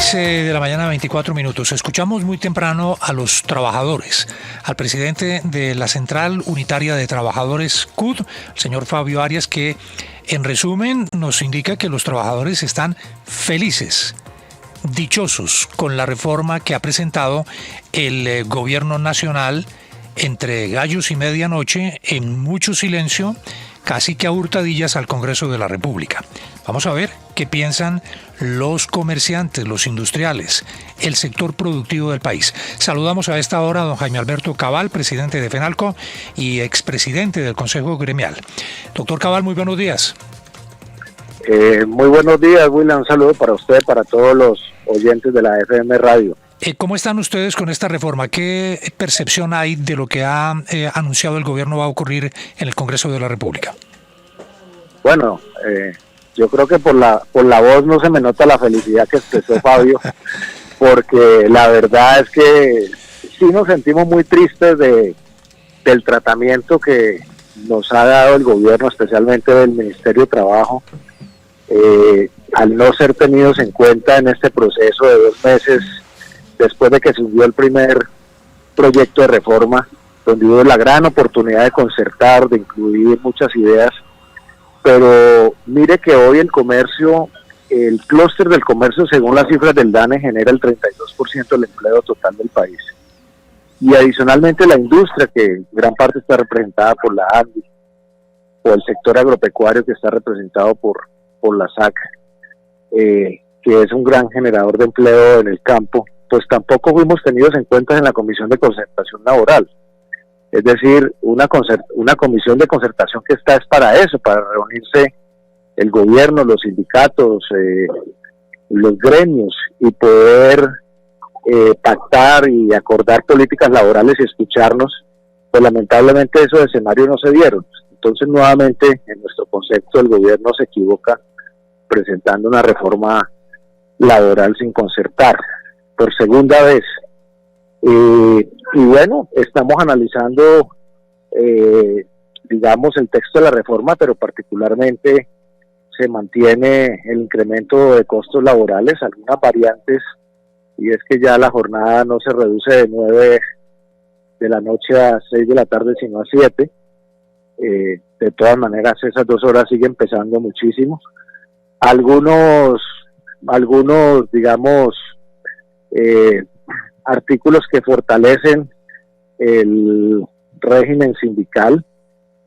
6 de la mañana, 24 minutos. Escuchamos muy temprano a los trabajadores, al presidente de la Central Unitaria de Trabajadores CUT, el señor Fabio Arias, que en resumen nos indica que los trabajadores están felices, dichosos con la reforma que ha presentado el gobierno nacional entre gallos y medianoche, en mucho silencio, casi que a hurtadillas al Congreso de la República. Vamos a ver qué piensan los comerciantes, los industriales, el sector productivo del país. Saludamos a esta hora a don Jaime Alberto Cabal, presidente de FENALCO y expresidente del Consejo Gremial. Doctor Cabal, muy buenos días. Muy buenos días, William. Un saludo para usted, para todos los oyentes de la FM Radio. ¿Cómo están ustedes con esta reforma? ¿Qué percepción hay de lo que ha anunciado el gobierno va a ocurrir en el Congreso de la República? Bueno, yo creo que por la voz no se me nota la felicidad que expresó Fabio, porque la verdad es que sí nos sentimos muy tristes del tratamiento que nos ha dado el gobierno, especialmente del Ministerio de Trabajo, al no ser tenidos en cuenta en este proceso de 2 meses después de que se hundió el primer proyecto de reforma, donde hubo la gran oportunidad de concertar, de incluir muchas ideas. Pero mire que hoy el comercio, el clúster del comercio, según las cifras del DANE, genera el 32% del empleo total del país. Y adicionalmente la industria, que gran parte está representada por la ANDI, o el sector agropecuario, que está representado por la SAC, que es un gran generador de empleo en el campo, pues tampoco fuimos tenidos en cuenta en la Comisión de Concertación Laboral. Es decir, una comisión de concertación que es para eso, para reunirse el gobierno, los sindicatos, los gremios y poder pactar y acordar políticas laborales y escucharnos. Pues lamentablemente esos escenarios no se dieron. Entonces nuevamente en nuestro concepto el gobierno se equivoca presentando una reforma laboral sin concertar por segunda vez. Y bueno, estamos analizando, digamos, el texto de la reforma, pero particularmente se mantiene el incremento de costos laborales, algunas variantes, y es que ya la jornada no se reduce de 9 de la noche a 6 de la tarde, sino a 7. De todas maneras, esas 2 horas siguen pesando muchísimo. Algunos digamos, artículos que fortalecen el régimen sindical,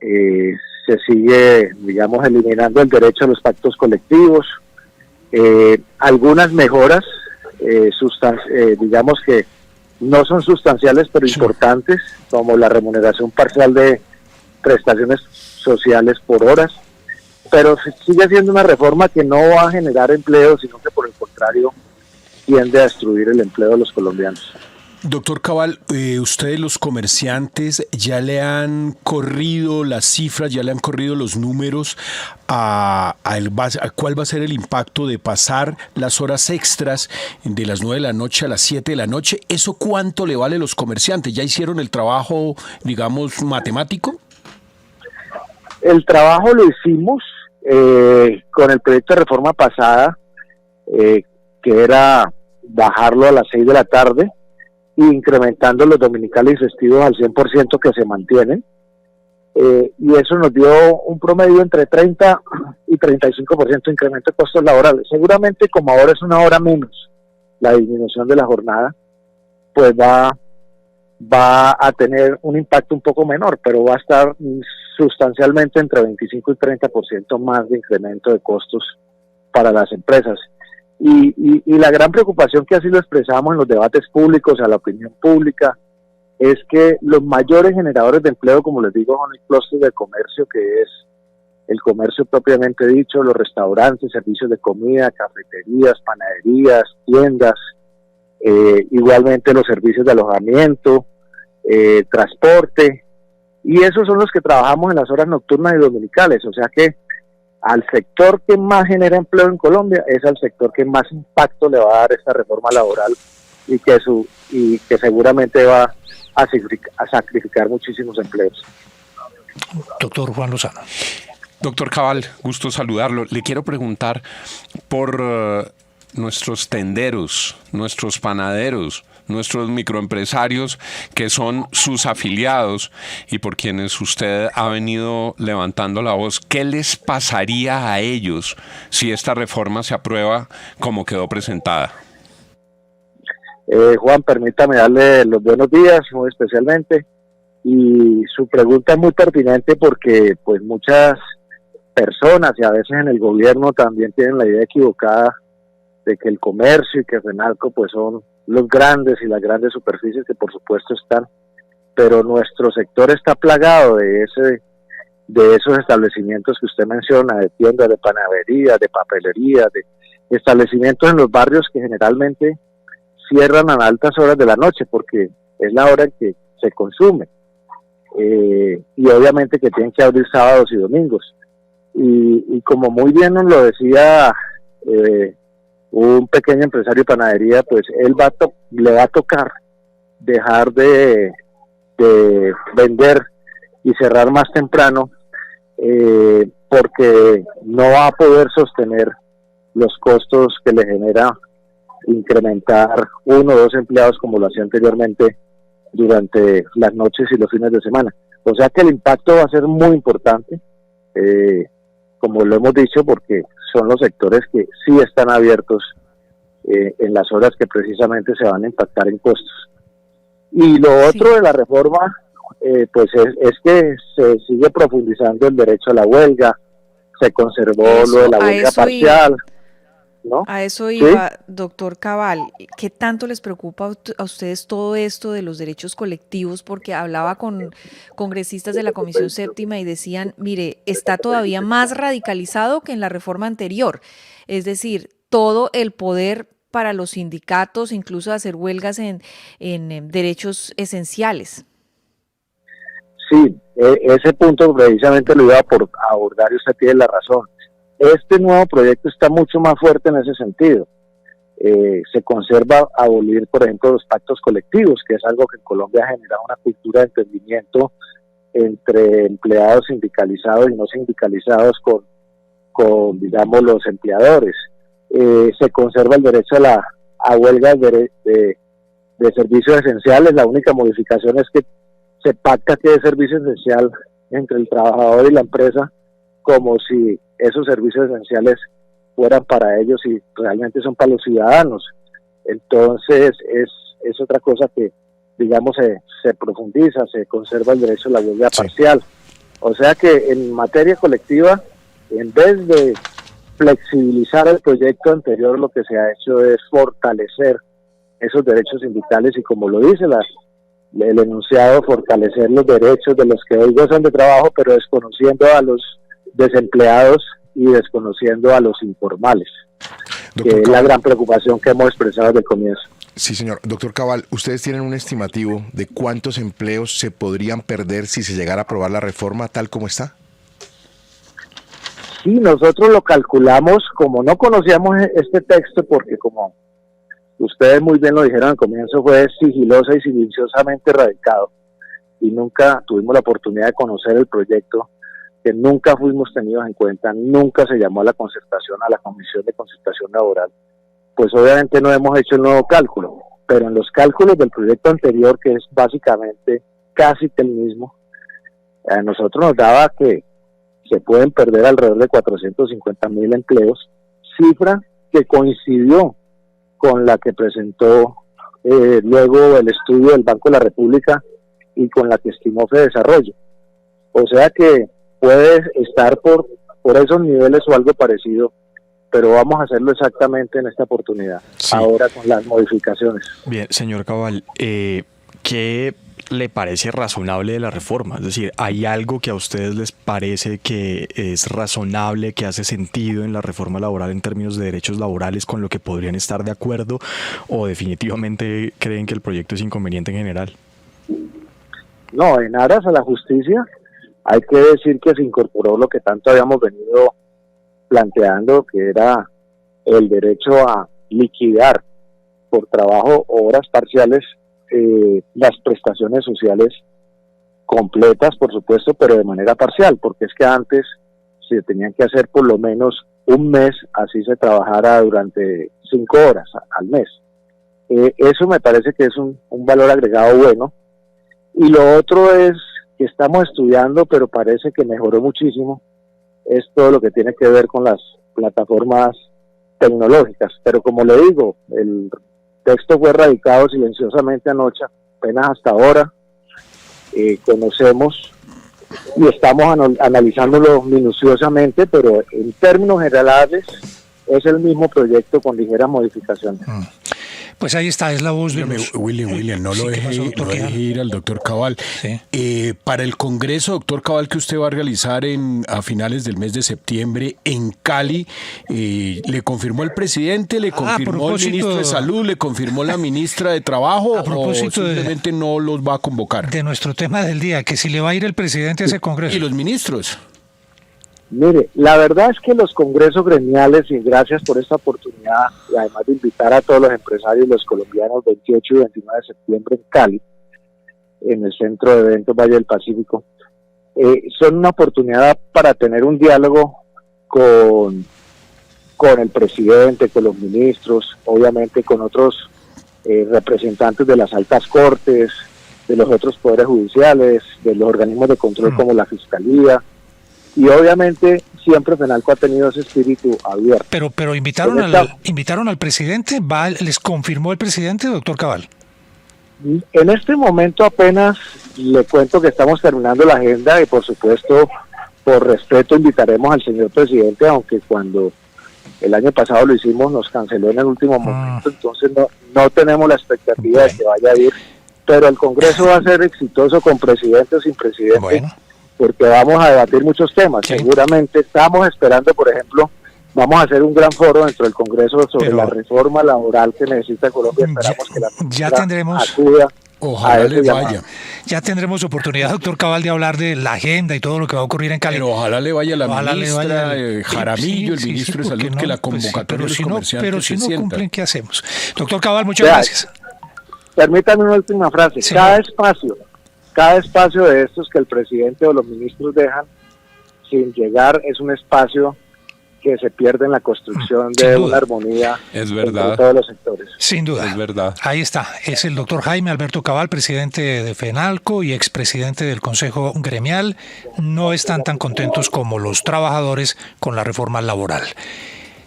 se sigue, digamos, eliminando el derecho a los pactos colectivos, algunas mejoras, digamos que no son sustanciales pero importantes, como la remuneración parcial de prestaciones sociales por horas, pero sigue siendo una reforma que no va a generar empleo, sino que por el contrario tiende a destruir el empleo de los colombianos. Doctor Cabal, ustedes los comerciantes ya le han corrido las cifras, ya le han corrido los números a cuál va a ser el impacto de pasar las horas extras de las 9 de la noche a las 7 de la noche. ¿Eso cuánto le vale a los comerciantes? ¿Ya hicieron el trabajo, digamos, matemático? El trabajo lo hicimos con el proyecto de reforma pasada, que era bajarlo a las 6 de la tarde e incrementando los dominicales y festivos al 100% que se mantienen, y eso nos dio un promedio entre 30 y 35% de incremento de costos laborales. Seguramente, como ahora es una hora menos la disminución de la jornada, pues va a tener un impacto un poco menor, pero va a estar sustancialmente entre 25 y 30% más de incremento de costos para las empresas. Y la gran preocupación, que así lo expresamos en los debates públicos, a la opinión pública, es que los mayores generadores de empleo, como les digo, son el clúster del comercio, que es el comercio propiamente dicho, los restaurantes, servicios de comida, cafeterías, panaderías, tiendas, igualmente los servicios de alojamiento, transporte, y esos son los que trabajamos en las horas nocturnas y dominicales. O sea que al sector que más genera empleo en Colombia es al sector que más impacto le va a dar esta reforma laboral, y que seguramente va a sacrificar muchísimos empleos. Doctor Juan Lozano. Doctor Cabal, gusto saludarlo. Le quiero preguntar por nuestros tenderos, nuestros panaderos, nuestros microempresarios que son sus afiliados y por quienes usted ha venido levantando la voz? ¿Qué les pasaría a ellos si esta reforma se aprueba como quedó presentada? Juan, permítame darle los buenos días, muy especialmente, y su pregunta es muy pertinente porque pues muchas personas y a veces en el gobierno también tienen la idea equivocada de que el comercio y que Fenalco pues son los grandes y las grandes superficies que por supuesto están, pero nuestro sector está plagado de esos establecimientos que usted menciona, de tiendas, de panadería, de papelería, de establecimientos en los barrios que generalmente cierran a altas horas de la noche porque es la hora en que se consume, y obviamente que tienen que abrir sábados y domingos, y como muy bien nos lo decía un pequeño empresario de panadería, pues él le va a tocar dejar de vender y cerrar más temprano, porque no va a poder sostener los costos que le genera incrementar 1 o 2 empleados como lo hacía anteriormente durante las noches y los fines de semana. O sea que el impacto va a ser muy importante, como lo hemos dicho, porque son los sectores que sí están abiertos en las horas que precisamente se van a impactar en costos. Y lo otro de la reforma, pues es que se sigue profundizando el derecho a la huelga, se conservó lo de la huelga parcial, ¿no? A eso iba, ¿sí? Doctor Cabal. ¿Qué tanto les preocupa a ustedes todo esto de los derechos colectivos? Porque hablaba con congresistas de la Comisión Séptima y decían, mire, está todavía más radicalizado que en la reforma anterior. Es decir, todo el poder para los sindicatos, incluso hacer huelgas en derechos esenciales. Sí, ese punto precisamente lo iba por abordar y usted tiene la razón. Este nuevo proyecto está mucho más fuerte en ese sentido. Se conserva abolir, por ejemplo, los pactos colectivos, que es algo que en Colombia ha generado una cultura de entendimiento entre empleados sindicalizados y no sindicalizados con digamos, los empleadores. Se conserva el derecho a huelgas de servicios esenciales. La única modificación es que se pacta que es servicio esencial entre el trabajador y la empresa, como si esos servicios esenciales fueran para ellos y realmente son para los ciudadanos. Entonces es otra cosa que, digamos, se profundiza, se conserva el derecho a la huelga parcial. O sea que en materia colectiva, en vez de flexibilizar el proyecto anterior, lo que se ha hecho es fortalecer esos derechos sindicales y, como lo dice el enunciado, fortalecer los derechos de los que hoy gozan de trabajo, pero desconociendo a los desempleados y desconociendo a los informales, que es la gran preocupación que hemos expresado desde el comienzo. Sí, señor. Doctor Cabal, ¿ustedes tienen un estimativo de cuántos empleos se podrían perder si se llegara a aprobar la reforma tal como está? Sí, nosotros lo calculamos, como no conocíamos este texto, porque como ustedes muy bien lo dijeron al comienzo, fue sigilosa y silenciosamente radicado, y nunca tuvimos la oportunidad de conocer el proyecto, que nunca fuimos tenidos en cuenta, nunca se llamó a la concertación, a la Comisión de Concertación Laboral. Pues obviamente no hemos hecho el nuevo cálculo, pero en los cálculos del proyecto anterior, que es básicamente casi que el mismo, a nosotros nos daba que se pueden perder alrededor de 450,000 empleos, cifra que coincidió con la que presentó luego el estudio del Banco de la República y con la que estimó Fedesarrollo. O sea que puede estar por esos niveles o algo parecido, pero vamos a hacerlo exactamente en esta oportunidad, ahora con las modificaciones. Bien, señor Cabal, ¿qué le parece razonable de la reforma? Es decir, ¿hay algo que a ustedes les parece que es razonable, que hace sentido en la reforma laboral en términos de derechos laborales con lo que podrían estar de acuerdo, o definitivamente creen que el proyecto es inconveniente en general? No, en aras a la justicia hay que decir que se incorporó lo que tanto habíamos venido planteando, que era el derecho a liquidar por trabajo o horas parciales las prestaciones sociales completas, por supuesto, pero de manera parcial, porque es que antes se tenían que hacer por lo menos un mes, así se trabajara durante 5 horas al mes. Eso me parece que es un valor agregado bueno. Y lo otro es que estamos estudiando, pero parece que mejoró muchísimo, es todo lo que tiene que ver con las plataformas tecnológicas. Pero como le digo, el texto fue radicado silenciosamente anoche, apenas hasta ahora conocemos y estamos analizándolo minuciosamente, pero en términos generales es el mismo proyecto con ligeras modificaciones. Pues ahí está, es la voz de los... William, no lo deje ir al doctor Cabal. Sí. Para el Congreso, doctor Cabal, que usted va a realizar a finales del mes de septiembre en Cali, ¿le confirmó el presidente, le confirmó el ministro de Salud, le confirmó la ministra de Trabajo o simplemente no los va a convocar? De nuestro tema del día, que si le va a ir el presidente a ese Congreso. ¿Y los ministros? Mire, la verdad es que los congresos gremiales, y gracias por esta oportunidad, y además de invitar a todos los empresarios, los colombianos, 28 y 29 de septiembre en Cali, en el Centro de Eventos Valle del Pacífico, son una oportunidad para tener un diálogo con el presidente, con los ministros, obviamente con otros representantes de las altas cortes, de los otros poderes judiciales, de los organismos de control como la Fiscalía. Y obviamente siempre FENALCO ha tenido ese espíritu abierto. Pero invitaron al presidente, ¿les confirmó el presidente, doctor Cabal? En este momento apenas le cuento que estamos terminando la agenda y por supuesto, por respeto, invitaremos al señor presidente, aunque cuando el año pasado lo hicimos nos canceló en el último momento, entonces no tenemos la expectativa de que vaya a ir, pero el Congreso va a ser exitoso con presidente o sin presidente. Bueno. Porque vamos a debatir muchos temas. Sí. Seguramente estamos esperando, por ejemplo, vamos a hacer un gran foro dentro del Congreso sobre la reforma laboral que necesita Colombia. Esperamos que la ya tendremos, acuda. Ojalá le vaya. Ya tendremos oportunidad, doctor Cabal, de hablar de la agenda y todo lo que va a ocurrir en Cali. Pero ojalá le vaya la ministra Jaramillo, el ministro de Salud, que la convocatoria de los comerciantes pero si no sienta. cumplen, ¿qué hacemos? Doctor Cabal, muchas gracias. Permítame una última frase. Sí. Cada espacio de estos que el presidente o los ministros dejan sin llegar es un espacio que se pierde en la construcción de una armonía entre todos los sectores. Sin duda. Es verdad. Ahí está. Es el doctor Jaime Alberto Cabal, presidente de FENALCO y expresidente del Consejo Gremial. No están tan contentos como los trabajadores con la reforma laboral.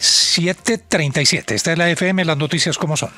7:37. Esta es la FM, las noticias como son.